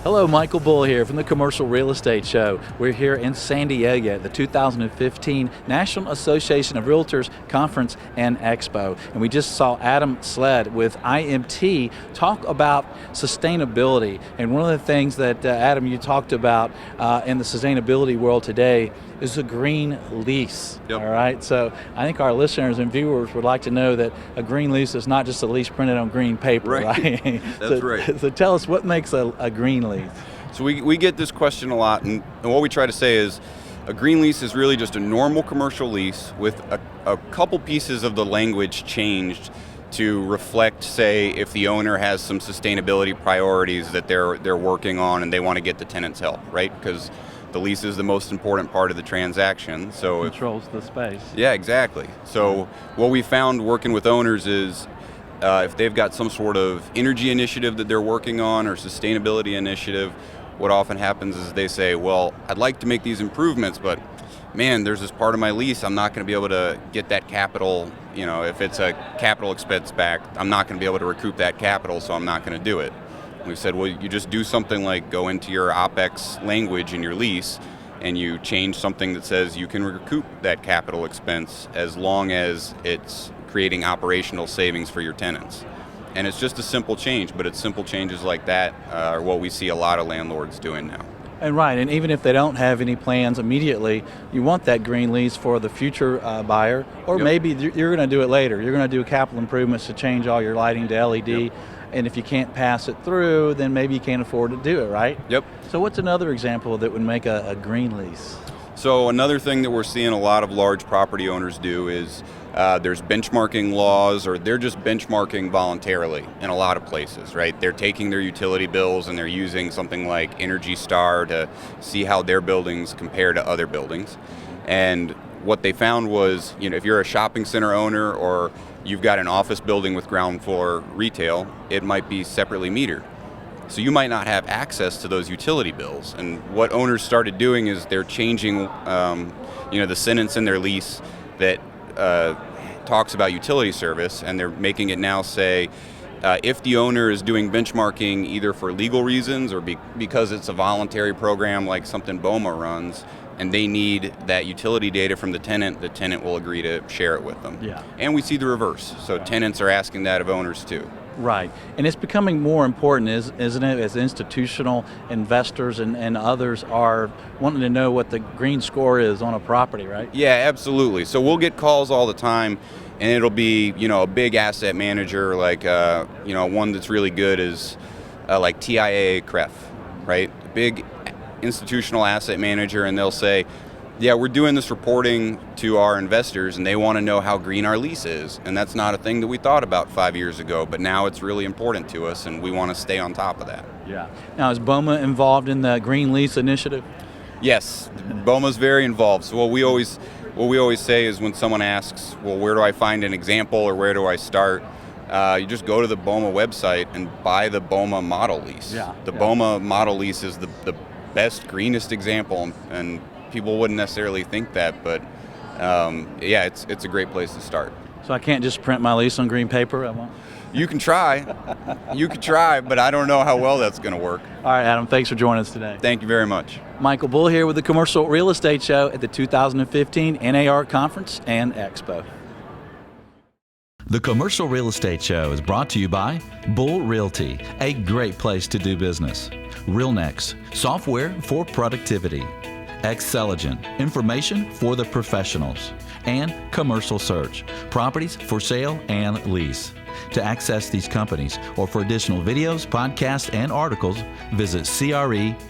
Hello, Michael Bull here from the Commercial Real Estate Show. We're here in San Diego at the 2015 National Association of Realtors Conference and Expo. And we just saw Adam Sledd with IMT talk about sustainability. And one of the things that, Adam, you talked about in the sustainability world today is a green lease. Yep. All right, so I think our listeners and viewers would like to know that a green lease is not just a lease printed on green paper, right? That's right. So tell us, what makes a green lease? So we get this question a lot, and what we try to say is a green lease is really just a normal commercial lease with a couple pieces of the language changed to reflect, say, if the owner has some sustainability priorities that they're working on and they want to get the tenant's help, right? Because the lease is the most important part of the transaction. So Controls the space. Yeah, exactly. So what we found working with owners is if they've got some sort of energy initiative that they're working on or sustainability initiative, what often happens is they say, well, I'd like to make these improvements, but man, there's this part of my lease, I'm not going to be able to get that capital, if it's a capital expense back, I'm not going to be able to recoup that capital, so I'm not going to do it. We said, well, you just do something like go into your OPEX language in your lease and you change something that says you can recoup that capital expense as long as it's creating operational savings for your tenants. And it's just a simple change, but it's simple changes like that are what we see a lot of landlords doing now. And right, and even if they don't have any plans immediately, you want that green lease for the future buyer, or Yep. maybe you're going to do it later. You're going to do capital improvements to change all your lighting to LED. Yep. And if you can't pass it through, then maybe you can't afford to do it, right? Yep. So what's another example that would make a green lease? So another thing that we're seeing a lot of large property owners do is there's benchmarking laws, or they're just benchmarking voluntarily in a lot of places, right? They're taking their utility bills and they're using something like Energy Star to see how their buildings compare to other buildings. And what they found was, if you're a shopping center owner or you've got an office building with ground floor retail, it might be separately metered. So you might not have access to those utility bills. And what owners started doing is they're changing, the sentence in their lease that talks about utility service, and they're making it now say, if the owner is doing benchmarking either for legal reasons or because it's a voluntary program like something BOMA runs, and they need that utility data from the tenant will agree to share it with them. Yeah. And we see the reverse. So tenants are asking that of owners too. Right, and it's becoming more important, isn't it, as institutional investors and others are wanting to know what the green score is on a property, right? Yeah, absolutely. So we'll get calls all the time, and it'll be, a big asset manager, like, one that's really good is like TIAA CREF, right? Big institutional asset manager, and they'll say, yeah, we're doing this reporting to our investors and they want to know how green our lease is. And that's not a thing that we thought about 5 years ago, but now it's really important to us and we want to stay on top of that. Yeah. Now, is BOMA involved in the Green Lease Initiative? Yes, BOMA's very involved. So what we always say is when someone asks, well, where do I find an example or where do I start? You just go to the BOMA website and buy the BOMA model lease. Yeah. The BOMA model lease is the best, greenest example, and people wouldn't necessarily think that, but it's a great place to start. So I can't just print my lease on green paper? I won't? You can try, but I don't know how well that's going to work. All right, Adam, thanks for joining us today. Thank you very much. Michael Bull here with the Commercial Real Estate Show at the 2015 NAR Conference and Expo. The Commercial Real Estate Show is brought to you by Bull Realty, a great place to do business. RealNex, software for productivity. Xceligent, information for the professionals. And Commercial Search, properties for sale and lease. To access these companies or for additional videos, podcasts, and articles, visit creshow.com.